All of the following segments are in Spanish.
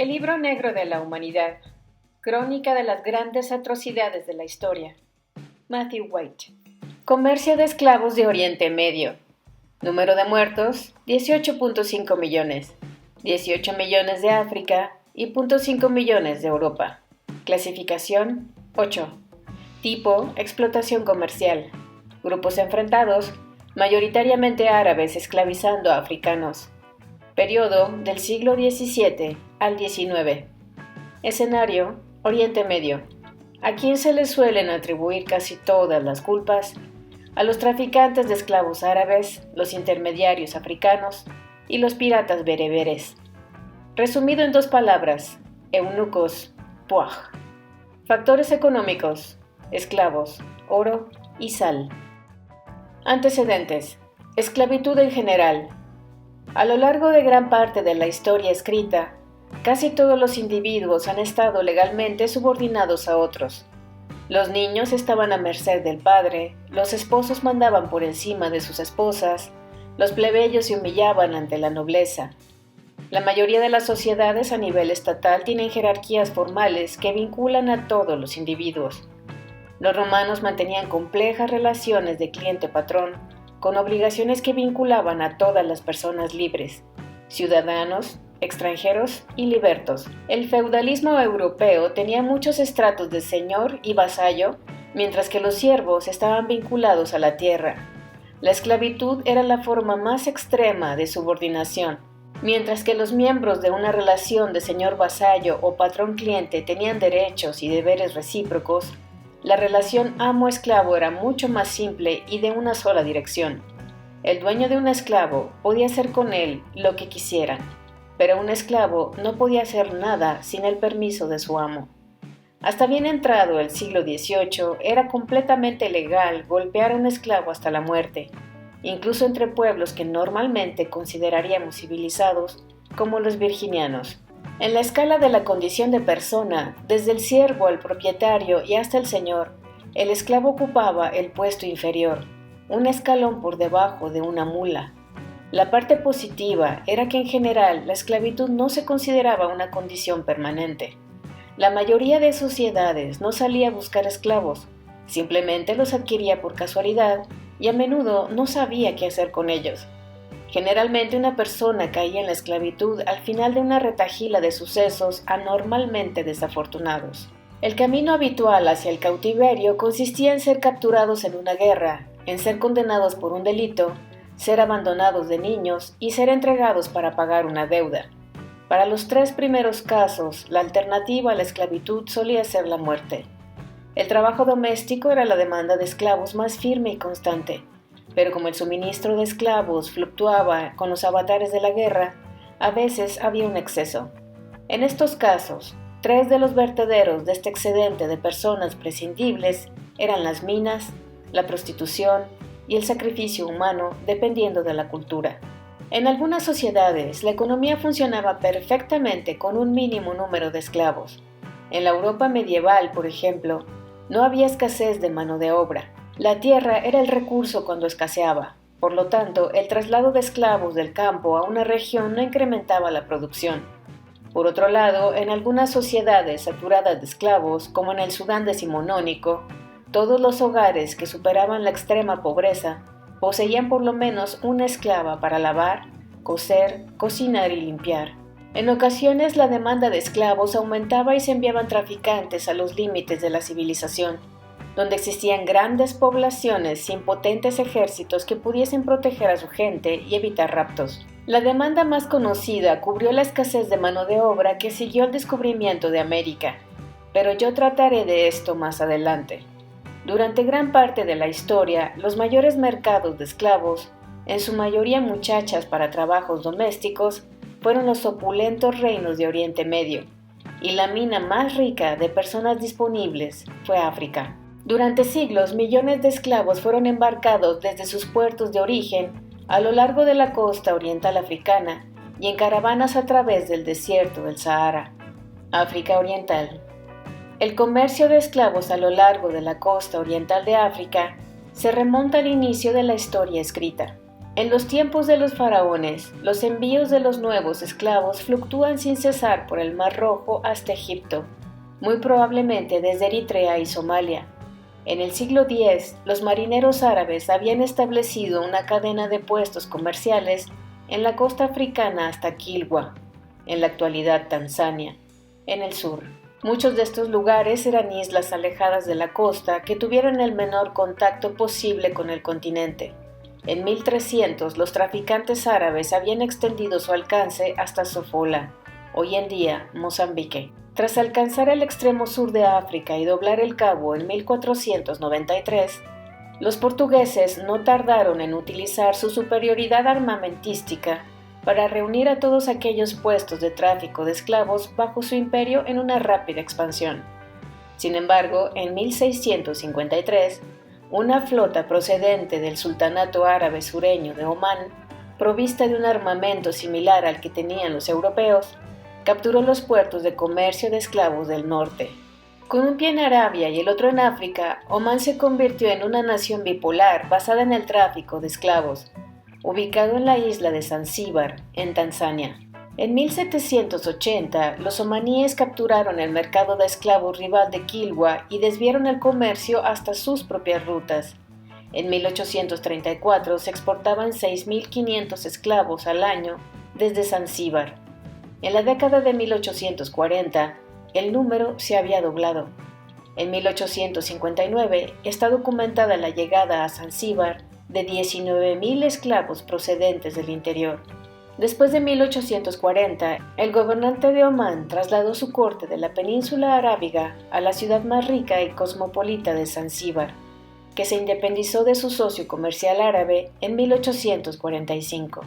El libro negro de la humanidad, crónica de las grandes atrocidades de la historia. Matthew White. Comercio de esclavos de Oriente Medio. Número de muertos, 18.5 millones. 18 millones de África y 0.5 millones de Europa. Clasificación, 8. Tipo, explotación comercial. Grupos enfrentados, mayoritariamente árabes esclavizando a africanos. Periodo del siglo XVII al XIX. Escenario, Oriente Medio. ¿A quién se le suelen atribuir casi todas las culpas? A los traficantes de esclavos árabes, los intermediarios africanos y los piratas bereberes. Resumido en 2 palabras, eunucos, puaj. Factores económicos, esclavos, oro y sal. Antecedentes, esclavitud en general. A lo largo de gran parte de la historia escrita, casi todos los individuos han estado legalmente subordinados a otros. Los niños estaban a merced del padre, los esposos mandaban por encima de sus esposas, los plebeyos se humillaban ante la nobleza. La mayoría de las sociedades a nivel estatal tienen jerarquías formales que vinculan a todos los individuos. Los romanos mantenían complejas relaciones de cliente-patrón, con obligaciones que vinculaban a todas las personas libres, ciudadanos, extranjeros y libertos. El feudalismo europeo tenía muchos estratos de señor y vasallo, mientras que los siervos estaban vinculados a la tierra. La esclavitud era la forma más extrema de subordinación. Mientras que los miembros de una relación de señor-vasallo o patrón-cliente tenían derechos y deberes recíprocos, la relación amo-esclavo era mucho más simple y de una sola dirección. El dueño de un esclavo podía hacer con él lo que quisiera, pero un esclavo no podía hacer nada sin el permiso de su amo. Hasta bien entrado el siglo XVIII, era completamente legal golpear a un esclavo hasta la muerte, incluso entre pueblos que normalmente consideraríamos civilizados, como los virginianos. En la escala de la condición de persona, desde el siervo al propietario y hasta el señor, el esclavo ocupaba el puesto inferior, un escalón por debajo de una mula. La parte positiva era que en general la esclavitud no se consideraba una condición permanente. La mayoría de sociedades no salía a buscar esclavos, simplemente los adquiría por casualidad y a menudo no sabía qué hacer con ellos. Generalmente una persona caía en la esclavitud al final de una retahíla de sucesos anormalmente desafortunados. El camino habitual hacia el cautiverio consistía en ser capturados en una guerra, en ser condenados por un delito, ser abandonados de niños y ser entregados para pagar una deuda. Para los 3 primeros casos, la alternativa a la esclavitud solía ser la muerte. El trabajo doméstico era la demanda de esclavos más firme y constante. Pero como el suministro de esclavos fluctuaba con los avatares de la guerra, a veces había un exceso. En estos casos, 3 de los vertederos de este excedente de personas prescindibles eran las minas, la prostitución y el sacrificio humano, dependiendo de la cultura. En algunas sociedades, la economía funcionaba perfectamente con un mínimo número de esclavos. En la Europa medieval, por ejemplo, no había escasez de mano de obra. La tierra era el recurso cuando escaseaba, por lo tanto, el traslado de esclavos del campo a una región no incrementaba la producción. Por otro lado, en algunas sociedades saturadas de esclavos, como en el Sudán decimonónico, todos los hogares que superaban la extrema pobreza poseían por lo menos una esclava para lavar, coser, cocinar y limpiar. En ocasiones, la demanda de esclavos aumentaba y se enviaban traficantes a los límites de la civilización, donde existían grandes poblaciones sin potentes ejércitos que pudiesen proteger a su gente y evitar raptos. La demanda más conocida cubrió la escasez de mano de obra que siguió el descubrimiento de América, pero yo trataré de esto más adelante. Durante gran parte de la historia, los mayores mercados de esclavos, en su mayoría muchachas para trabajos domésticos, fueron los opulentos reinos de Oriente Medio, y la mina más rica de personas disponibles fue África. Durante siglos, millones de esclavos fueron embarcados desde sus puertos de origen a lo largo de la costa oriental africana y en caravanas a través del desierto del Sahara, África Oriental. El comercio de esclavos a lo largo de la costa oriental de África se remonta al inicio de la historia escrita. En los tiempos de los faraones, los envíos de los nuevos esclavos fluctúan sin cesar por el Mar Rojo hasta Egipto, muy probablemente desde Eritrea y Somalia. En el siglo X, los marineros árabes habían establecido una cadena de puestos comerciales en la costa africana hasta Kilwa, en la actualidad Tanzania, en el sur. Muchos de estos lugares eran islas alejadas de la costa que tuvieron el menor contacto posible con el continente. En 1300, los traficantes árabes habían extendido su alcance hasta Sofala, hoy en día Mozambique. Tras alcanzar el extremo sur de África y doblar el cabo en 1493, los portugueses no tardaron en utilizar su superioridad armamentística para reunir a todos aquellos puestos de tráfico de esclavos bajo su imperio en una rápida expansión. Sin embargo, en 1653, una flota procedente del Sultanato Árabe Sureño de Omán, provista de un armamento similar al que tenían los europeos, capturó los puertos de comercio de esclavos del norte. Con un pie en Arabia y el otro en África, Omán se convirtió en una nación bipolar basada en el tráfico de esclavos, ubicado en la isla de Zanzíbar, en Tanzania. En 1780, los omaníes capturaron el mercado de esclavos rival de Kilwa y desviaron el comercio hasta sus propias rutas. En 1834 se exportaban 6.500 esclavos al año desde Zanzíbar. En la década de 1840, el número se había doblado. En 1859 está documentada la llegada a Zanzíbar de 19.000 esclavos procedentes del interior. Después de 1840, el gobernante de Omán trasladó su corte de la península arábiga a la ciudad más rica y cosmopolita de Zanzíbar, que se independizó de su socio comercial árabe en 1845.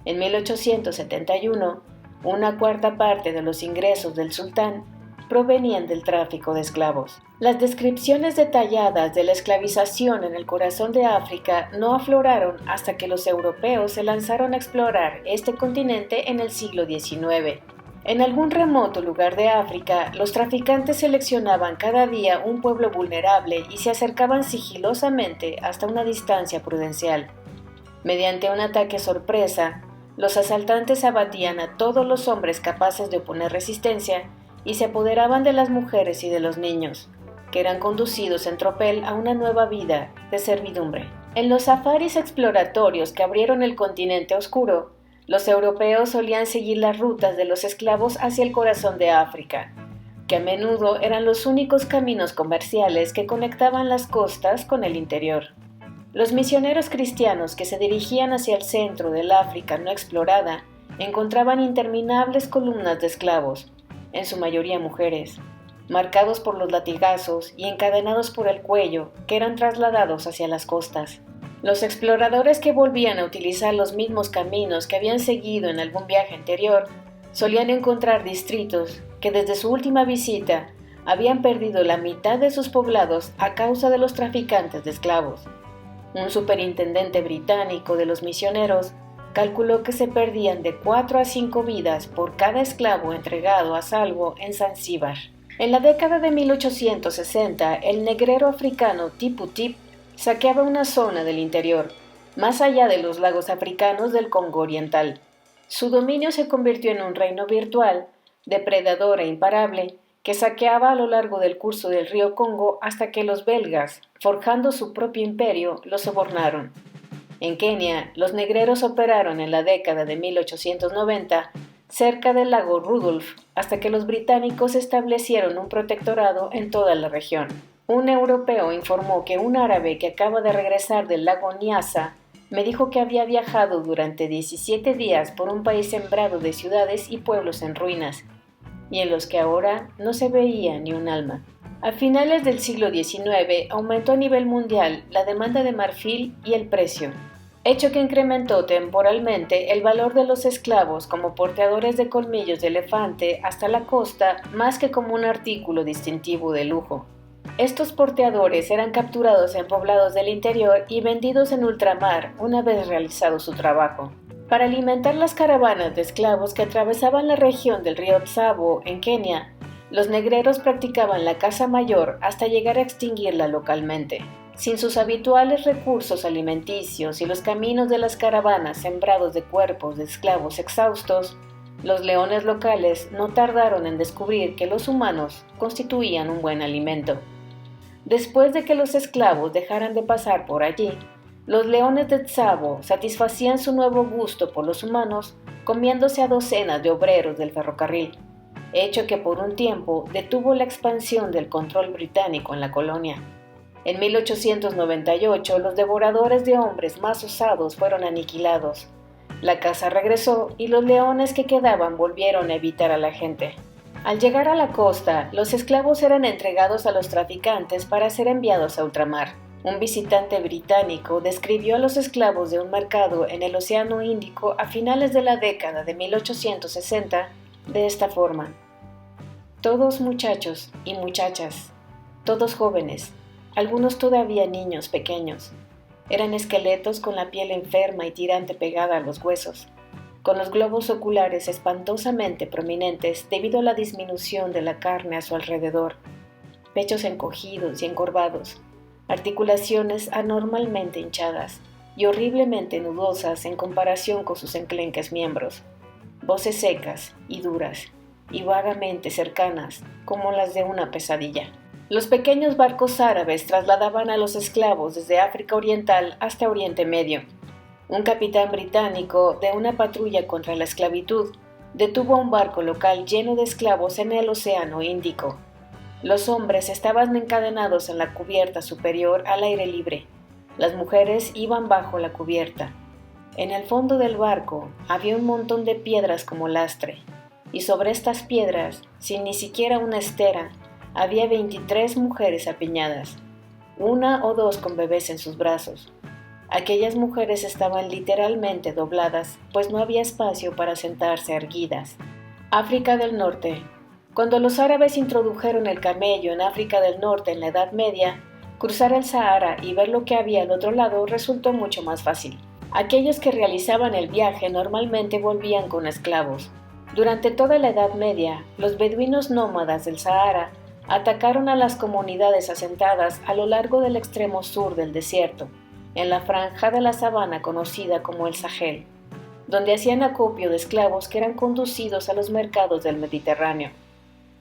En 1871, una cuarta parte de los ingresos del sultán provenían del tráfico de esclavos. Las descripciones detalladas de la esclavización en el corazón de África no afloraron hasta que los europeos se lanzaron a explorar este continente en el siglo XIX. En algún remoto lugar de África, los traficantes seleccionaban cada día un pueblo vulnerable y se acercaban sigilosamente hasta una distancia prudencial. Mediante un ataque sorpresa, los asaltantes abatían a todos los hombres capaces de oponer resistencia y se apoderaban de las mujeres y de los niños, que eran conducidos en tropel a una nueva vida de servidumbre. En los safaris exploratorios que abrieron el continente oscuro, los europeos solían seguir las rutas de los esclavos hacia el corazón de África, que a menudo eran los únicos caminos comerciales que conectaban las costas con el interior. Los misioneros cristianos que se dirigían hacia el centro del África no explorada encontraban interminables columnas de esclavos, en su mayoría mujeres, marcados por los latigazos y encadenados por el cuello, que eran trasladados hacia las costas. Los exploradores que volvían a utilizar los mismos caminos que habían seguido en algún viaje anterior solían encontrar distritos que desde su última visita habían perdido la mitad de sus poblados a causa de los traficantes de esclavos. Un superintendente británico de los misioneros calculó que se perdían de 4 a 5 vidas por cada esclavo entregado a salvo en Zanzíbar. En la década de 1860, el negrero africano Tipu Tip saqueaba una zona del interior, más allá de los lagos africanos del Congo Oriental. Su dominio se convirtió en un reino virtual, depredador e imparable, que saqueaba a lo largo del curso del río Congo hasta que los belgas, forjando su propio imperio, lo sobornaron. En Kenia, los negreros operaron en la década de 1890 cerca del lago Rudolf hasta que los británicos establecieron un protectorado en toda la región. Un europeo informó que un árabe que acaba de regresar del lago Nyassa me dijo que había viajado durante 17 días por un país sembrado de ciudades y pueblos en ruinas, y en los que ahora no se veía ni un alma. A finales del siglo XIX aumentó a nivel mundial la demanda de marfil y el precio, hecho que incrementó temporalmente el valor de los esclavos como porteadores de colmillos de elefante hasta la costa más que como un artículo distintivo de lujo. Estos porteadores eran capturados en poblados del interior y vendidos en ultramar una vez realizado su trabajo. Para alimentar las caravanas de esclavos que atravesaban la región del río Tsavo en Kenia, los negreros practicaban la caza mayor hasta llegar a extinguirla localmente. Sin sus habituales recursos alimenticios y los caminos de las caravanas sembrados de cuerpos de esclavos exhaustos, los leones locales no tardaron en descubrir que los humanos constituían un buen alimento. Después de que los esclavos dejaran de pasar por allí, los leones de Tsavo satisfacían su nuevo gusto por los humanos comiéndose a docenas de obreros del ferrocarril, hecho que por un tiempo detuvo la expansión del control británico en la colonia. En 1898, los devoradores de hombres más osados fueron aniquilados. La caza regresó y los leones que quedaban volvieron a evitar a la gente. Al llegar a la costa, los esclavos eran entregados a los traficantes para ser enviados a ultramar. Un visitante británico describió a los esclavos de un mercado en el Océano Índico a finales de la década de 1860 de esta forma: todos muchachos y muchachas, todos jóvenes, algunos todavía niños pequeños. Eran esqueletos con la piel enferma y tirante pegada a los huesos, con los globos oculares espantosamente prominentes debido a la disminución de la carne a su alrededor, pechos encogidos y encorvados, articulaciones anormalmente hinchadas y horriblemente nudosas en comparación con sus enclenques miembros, voces secas y duras y vagamente cercanas como las de una pesadilla. Los pequeños barcos árabes trasladaban a los esclavos desde África Oriental hasta Oriente Medio. Un capitán británico de una patrulla contra la esclavitud detuvo un barco local lleno de esclavos en el Océano Índico. Los hombres estaban encadenados en la cubierta superior al aire libre. Las mujeres iban bajo la cubierta. En el fondo del barco había un montón de piedras como lastre, y sobre estas piedras, sin ni siquiera una estera, había 23 mujeres apiñadas, una o dos con bebés en sus brazos. Aquellas mujeres estaban literalmente dobladas, pues no había espacio para sentarse erguidas. África del Norte. Cuando los árabes introdujeron el camello en África del Norte en la Edad Media, cruzar el Sahara y ver lo que había al otro lado resultó mucho más fácil. Aquellos que realizaban el viaje normalmente volvían con esclavos. Durante toda la Edad Media, los beduinos nómadas del Sahara atacaron a las comunidades asentadas a lo largo del extremo sur del desierto, en la franja de la sabana conocida como el Sahel, donde hacían acopio de esclavos que eran conducidos a los mercados del Mediterráneo.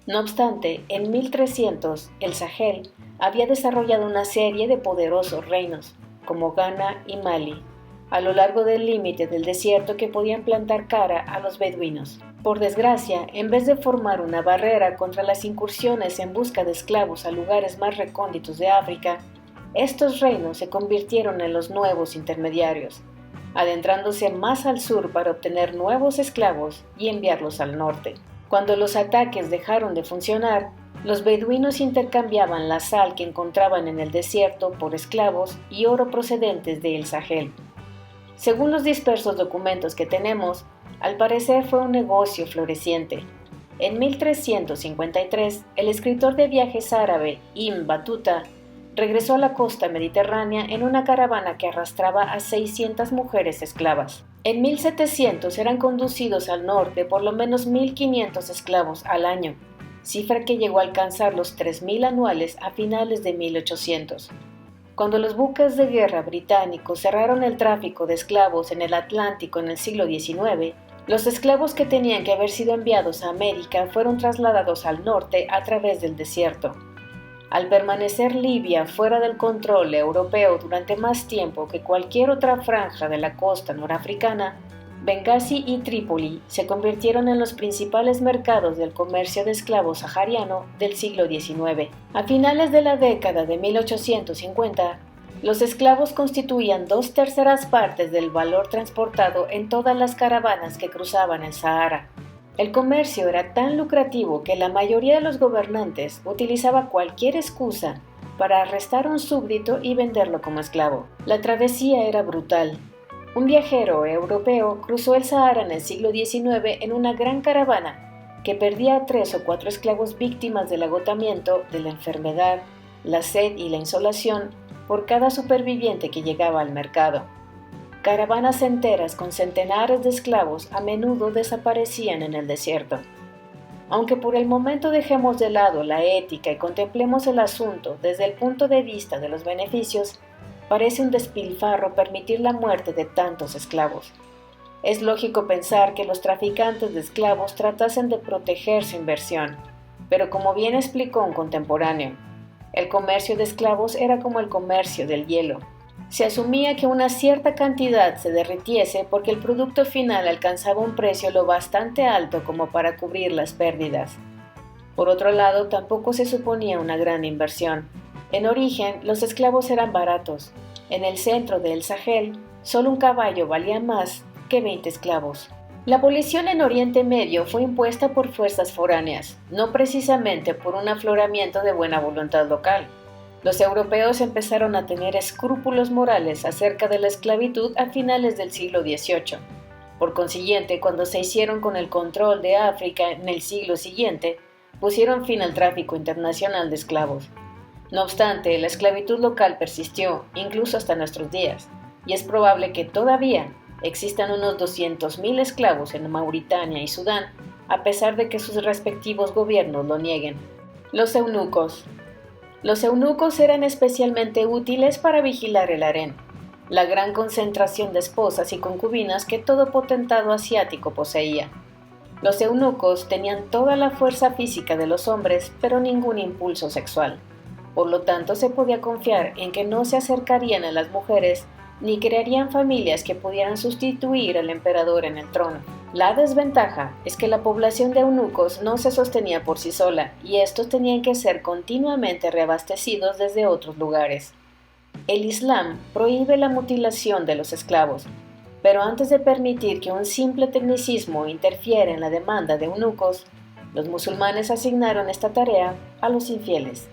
No obstante, en 1300, el Sahel había desarrollado una serie de poderosos reinos, como Ghana y Mali, a lo largo del límite del desierto que podían plantar cara a los beduinos. Por desgracia, en vez de formar una barrera contra las incursiones en busca de esclavos a lugares más recónditos de África, estos reinos se convirtieron en los nuevos intermediarios, adentrándose más al sur para obtener nuevos esclavos y enviarlos al norte. Cuando los ataques dejaron de funcionar, los beduinos intercambiaban la sal que encontraban en el desierto por esclavos y oro procedentes de El Sahel. Según los dispersos documentos que tenemos, al parecer fue un negocio floreciente. En 1353, el escritor de viajes árabe Ibn Battuta regresó a la costa mediterránea en una caravana que arrastraba a 600 mujeres esclavas. En 1700 eran conducidos al norte por lo menos 1.500 esclavos al año, cifra que llegó a alcanzar los 3.000 anuales a finales de 1800. Cuando los buques de guerra británicos cerraron el tráfico de esclavos en el Atlántico en el siglo XIX, los esclavos que tenían que haber sido enviados a América fueron trasladados al norte a través del desierto. Al permanecer Libia fuera del control europeo durante más tiempo que cualquier otra franja de la costa norafricana, Bengasi y Trípoli se convirtieron en los principales mercados del comercio de esclavos sahariano del siglo XIX. A finales de la década de 1850, los esclavos constituían 2/3 partes del valor transportado en todas las caravanas que cruzaban el Sahara. El comercio era tan lucrativo que la mayoría de los gobernantes utilizaba cualquier excusa para arrestar a un súbdito y venderlo como esclavo. La travesía era brutal. Un viajero europeo cruzó el Sahara en el siglo XIX en una gran caravana que perdía a 3 o 4 esclavos víctimas del agotamiento, de la enfermedad, la sed y la insolación por cada superviviente que llegaba al mercado. Caravanas enteras con centenares de esclavos a menudo desaparecían en el desierto. Aunque por el momento dejemos de lado la ética y contemplemos el asunto desde el punto de vista de los beneficios, parece un despilfarro permitir la muerte de tantos esclavos. Es lógico pensar que los traficantes de esclavos tratasen de proteger su inversión, pero como bien explicó un contemporáneo, el comercio de esclavos era como el comercio del hielo. Se asumía que una cierta cantidad se derritiese porque el producto final alcanzaba un precio lo bastante alto como para cubrir las pérdidas. Por otro lado, tampoco se suponía una gran inversión. En origen, los esclavos eran baratos. En el centro del Sahel, solo un caballo valía más que 20 esclavos. La abolición en Oriente Medio fue impuesta por fuerzas foráneas, no precisamente por un afloramiento de buena voluntad local. Los europeos empezaron a tener escrúpulos morales acerca de la esclavitud a finales del siglo XVIII. Por consiguiente, cuando se hicieron con el control de África en el siglo siguiente, pusieron fin al tráfico internacional de esclavos. No obstante, la esclavitud local persistió, incluso hasta nuestros días, y es probable que todavía existan unos 200.000 esclavos en Mauritania y Sudán, a pesar de que sus respectivos gobiernos lo nieguen. Los eunucos. Los eunucos eran especialmente útiles para vigilar el harén, la gran concentración de esposas y concubinas que todo potentado asiático poseía. Los eunucos tenían toda la fuerza física de los hombres, pero ningún impulso sexual. Por lo tanto, se podía confiar en que no se acercarían a las mujeres ni crearían familias que pudieran sustituir al emperador en el trono. La desventaja es que la población de eunucos no se sostenía por sí sola y estos tenían que ser continuamente reabastecidos desde otros lugares. El Islam prohíbe la mutilación de los esclavos, pero antes de permitir que un simple tecnicismo interfiera en la demanda de eunucos, los musulmanes asignaron esta tarea a los infieles.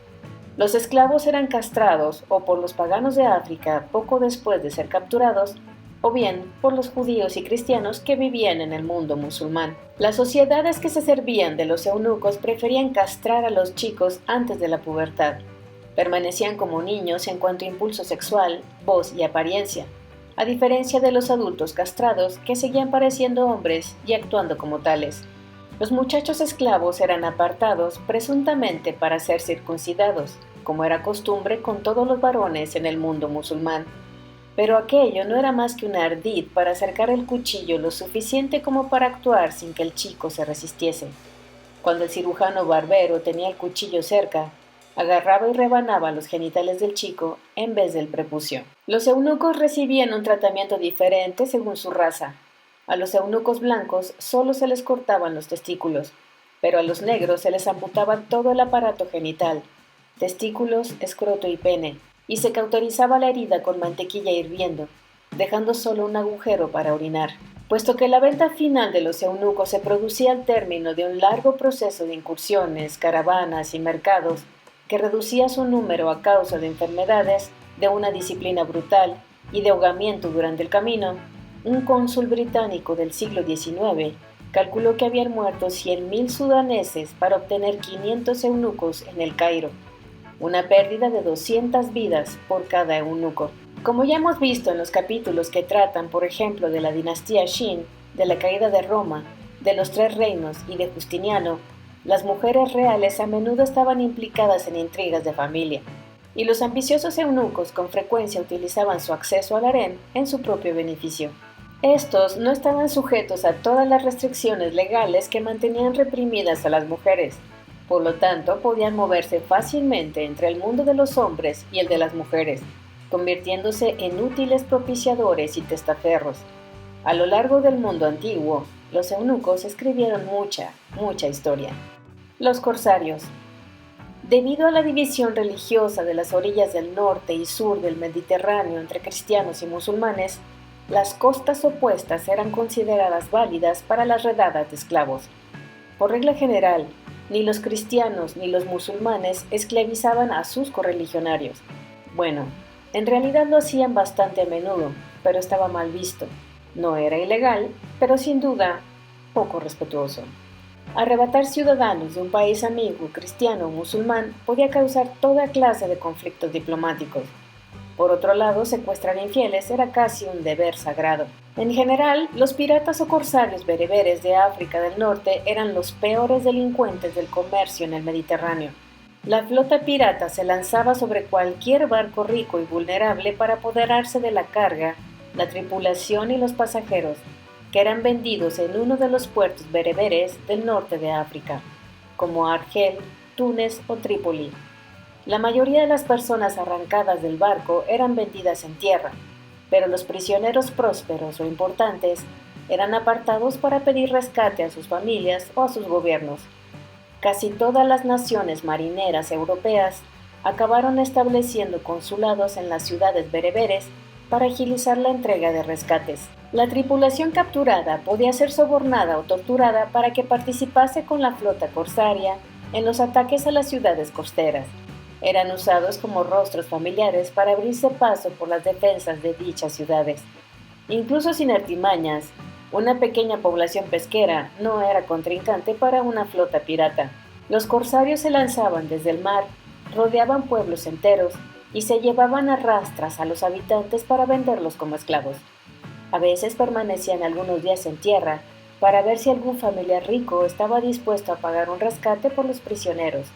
Los esclavos eran castrados o por los paganos de África poco después de ser capturados, o bien por los judíos y cristianos que vivían en el mundo musulmán. Las sociedades que se servían de los eunucos preferían castrar a los chicos antes de la pubertad. Permanecían como niños en cuanto a impulso sexual, voz y apariencia, a diferencia de los adultos castrados que seguían pareciendo hombres y actuando como tales. Los muchachos esclavos eran apartados presuntamente para ser circuncidados, como era costumbre con todos los varones en el mundo musulmán. Pero aquello no era más que un ardid para acercar el cuchillo lo suficiente como para actuar sin que el chico se resistiese. Cuando el cirujano barbero tenía el cuchillo cerca, agarraba y rebanaba los genitales del chico en vez del prepucio. Los eunucos recibían un tratamiento diferente según su raza. A los eunucos blancos solo se les cortaban los testículos, pero a los negros se les amputaba todo el aparato genital, testículos, escroto y pene, y se cauterizaba la herida con mantequilla hirviendo, dejando solo un agujero para orinar. Puesto que la venta final de los eunucos se producía al término de un largo proceso de incursiones, caravanas y mercados, que reducía su número a causa de enfermedades, de una disciplina brutal y de ahogamiento durante el camino, un cónsul británico del siglo XIX calculó que habían muerto 100.000 sudaneses para obtener 500 eunucos en el Cairo, una pérdida de 200 vidas por cada eunuco. Como ya hemos visto en los capítulos que tratan, por ejemplo, de la dinastía Shin, de la caída de Roma, de los Tres Reinos y de Justiniano, las mujeres reales a menudo estaban implicadas en intrigas de familia, y los ambiciosos eunucos con frecuencia utilizaban su acceso al harén en su propio beneficio. Estos no estaban sujetos a todas las restricciones legales que mantenían reprimidas a las mujeres, por lo tanto podían moverse fácilmente entre el mundo de los hombres y el de las mujeres, convirtiéndose en útiles propiciadores y testaferros. A lo largo del mundo antiguo, los eunucos escribieron mucha historia. Los corsarios. Debido a la división religiosa de las orillas del norte y sur del Mediterráneo entre cristianos y musulmanes, las costas opuestas eran consideradas válidas para las redadas de esclavos. Por regla general, ni los cristianos ni los musulmanes esclavizaban a sus correligionarios. Bueno, en realidad lo hacían bastante a menudo, pero estaba mal visto. No era ilegal, pero sin duda poco respetuoso. Arrebatar ciudadanos de un país amigo, cristiano o musulmán, podía causar toda clase de conflictos diplomáticos. Por otro lado, secuestrar infieles era casi un deber sagrado. En general, los piratas o corsarios bereberes de África del Norte eran los peores delincuentes del comercio en el Mediterráneo. La flota pirata se lanzaba sobre cualquier barco rico y vulnerable para apoderarse de la carga, la tripulación y los pasajeros, que eran vendidos en uno de los puertos bereberes del norte de África, como Argel, Túnez o Trípoli. La mayoría de las personas arrancadas del barco eran vendidas en tierra, pero los prisioneros prósperos o importantes eran apartados para pedir rescate a sus familias o a sus gobiernos. Casi todas las naciones marineras europeas acabaron estableciendo consulados en las ciudades bereberes para agilizar la entrega de rescates. La tripulación capturada podía ser sobornada o torturada para que participase con la flota corsaria en los ataques a las ciudades costeras. Eran usados como rostros familiares para abrirse paso por las defensas de dichas ciudades. Incluso sin artimañas, una pequeña población pesquera no era contrincante para una flota pirata. Los corsarios se lanzaban desde el mar, rodeaban pueblos enteros y se llevaban a rastras a los habitantes para venderlos como esclavos. A veces permanecían algunos días en tierra para ver si algún familiar rico estaba dispuesto a pagar un rescate por los prisioneros.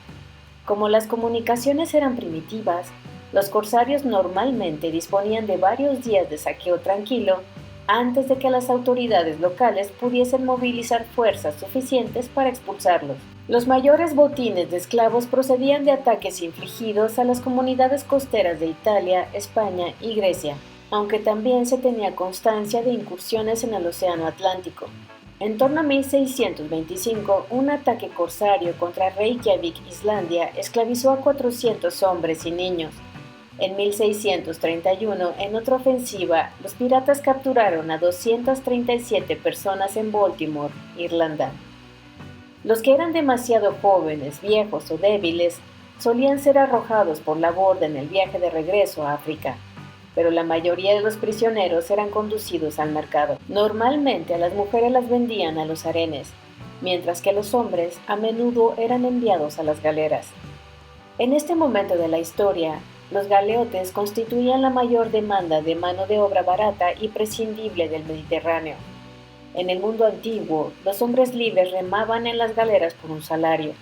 Como las comunicaciones eran primitivas, los corsarios normalmente disponían de varios días de saqueo tranquilo antes de que las autoridades locales pudiesen movilizar fuerzas suficientes para expulsarlos. Los mayores botines de esclavos procedían de ataques infligidos a las comunidades costeras de Italia, España y Grecia, aunque también se tenía constancia de incursiones en el Océano Atlántico. En torno a 1625, un ataque corsario contra Reykjavik, Islandia, esclavizó a 400 hombres y niños. En 1631, en otra ofensiva, los piratas capturaron a 237 personas en Baltimore, Irlanda. Los que eran demasiado jóvenes, viejos o débiles solían ser arrojados por la borda en el viaje de regreso a África, pero la mayoría de los prisioneros eran conducidos al mercado. Normalmente a las mujeres las vendían a los harenes, mientras que los hombres a menudo eran enviados a las galeras. En este momento de la historia, los galeotes constituían la mayor demanda de mano de obra barata y prescindible del Mediterráneo. En el mundo antiguo, los hombres libres remaban en las galeras por un salario,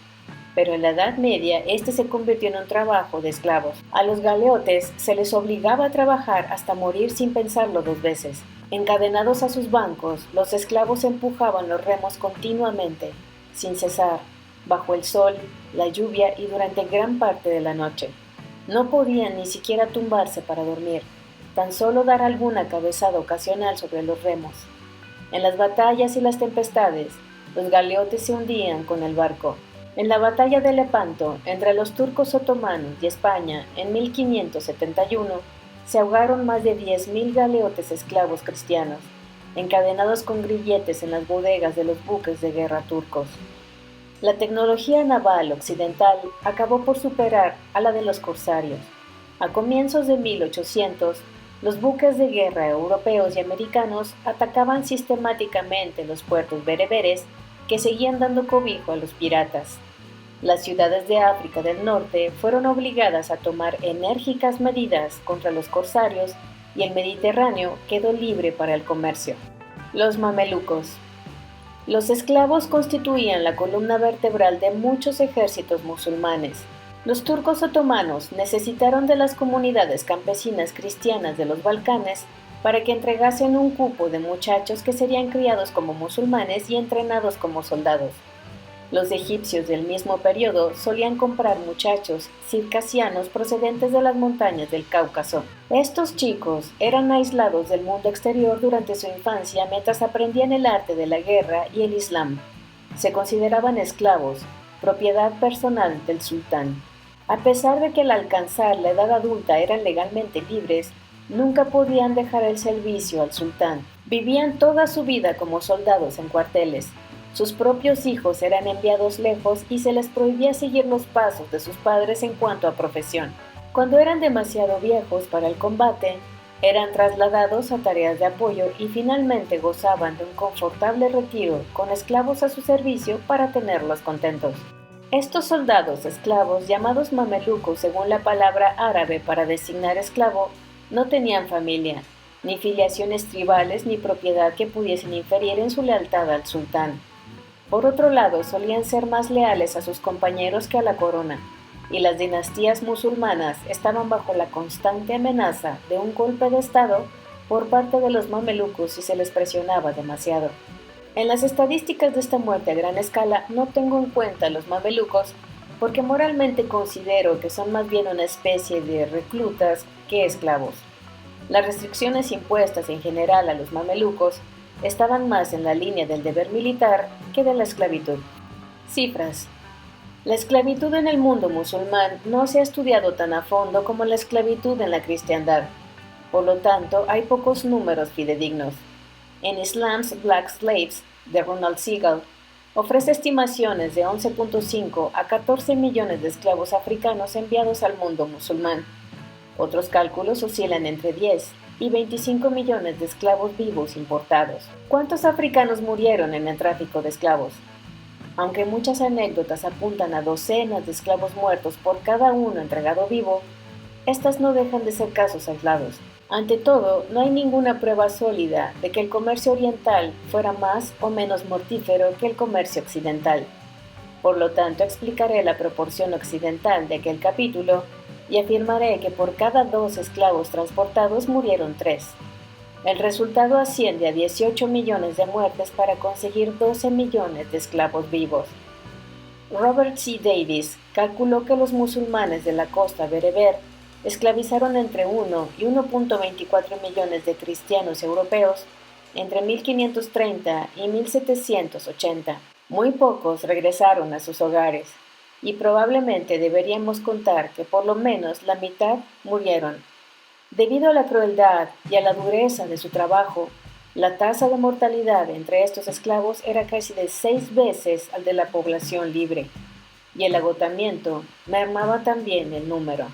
pero en la Edad Media este se convirtió en un trabajo de esclavos. A los galeotes se les obligaba a trabajar hasta morir sin pensarlo dos veces. Encadenados a sus bancos, los esclavos empujaban los remos continuamente, sin cesar, bajo el sol, la lluvia y durante gran parte de la noche. No podían ni siquiera tumbarse para dormir, tan solo dar alguna cabezada ocasional sobre los remos. En las batallas y las tempestades, los galeotes se hundían con el barco. En la batalla de Lepanto, entre los turcos otomanos y España, en 1571, se ahogaron más de 10.000 galeotes esclavos cristianos, encadenados con grilletes en las bodegas de los buques de guerra turcos. La tecnología naval occidental acabó por superar a la de los corsarios. A comienzos de 1800, los buques de guerra europeos y americanos atacaban sistemáticamente los puertos bereberes que seguían dando cobijo a los piratas. Las ciudades de África del Norte fueron obligadas a tomar enérgicas medidas contra los corsarios y el Mediterráneo quedó libre para el comercio. Los mamelucos. Los esclavos constituían la columna vertebral de muchos ejércitos musulmanes. Los turcos otomanos necesitaron de las comunidades campesinas cristianas de los Balcanes para que entregasen un cupo de muchachos que serían criados como musulmanes y entrenados como soldados. Los egipcios del mismo periodo solían comprar muchachos circasianos procedentes de las montañas del Cáucaso. Estos chicos eran aislados del mundo exterior durante su infancia mientras aprendían el arte de la guerra y el Islam. Se consideraban esclavos, propiedad personal del sultán. A pesar de que al alcanzar la edad adulta eran legalmente libres, nunca podían dejar el servicio al sultán. Vivían toda su vida como soldados en cuarteles. Sus propios hijos eran enviados lejos y se les prohibía seguir los pasos de sus padres en cuanto a profesión. Cuando eran demasiado viejos para el combate, eran trasladados a tareas de apoyo y finalmente gozaban de un confortable retiro con esclavos a su servicio para tenerlos contentos. Estos soldados esclavos, llamados mamelucos según la palabra árabe para designar esclavo, No tenían familia, ni filiaciones tribales ni propiedad que pudiesen inferir en su lealtad al sultán. Por otro lado, solían ser más leales a sus compañeros que a la corona, y las dinastías musulmanas estaban bajo la constante amenaza de un golpe de estado por parte de los mamelucos si se les presionaba demasiado. En las estadísticas de esta muerte a gran escala no tengo en cuenta a los mamelucos porque moralmente considero que son más bien una especie de reclutas que esclavos. Las restricciones impuestas en general a los mamelucos estaban más en la línea del deber militar que de la esclavitud. Cifras. La esclavitud en el mundo musulmán no se ha estudiado tan a fondo como la esclavitud en la cristiandad. Por lo tanto, hay pocos números fidedignos. En Islam's Black Slaves, de Ronald Segal, ofrece estimaciones de 11.5 a 14 millones de esclavos africanos enviados al mundo musulmán. Otros cálculos oscilan entre 10 y 25 millones de esclavos vivos importados. ¿Cuántos africanos murieron en el tráfico de esclavos? Aunque muchas anécdotas apuntan a docenas de esclavos muertos por cada uno entregado vivo, estas no dejan de ser casos aislados. Ante todo, no hay ninguna prueba sólida de que el comercio oriental fuera más o menos mortífero que el comercio occidental. Por lo tanto, explicaré la proporción occidental de aquel capítulo y afirmaré que por cada 2 esclavos transportados murieron 3. El resultado asciende a 18 millones de muertes para conseguir 12 millones de esclavos vivos. Robert C. Davis calculó que los musulmanes de la costa bereber esclavizaron entre 1 y 1.24 millones de cristianos europeos entre 1530 y 1780. Muy pocos regresaron a sus hogares, y probablemente deberíamos contar que por lo menos la mitad murieron. Debido a la crueldad y a la dureza de su trabajo, la tasa de mortalidad entre estos esclavos era casi de 6 veces al de la población libre, y el agotamiento mermaba también el número.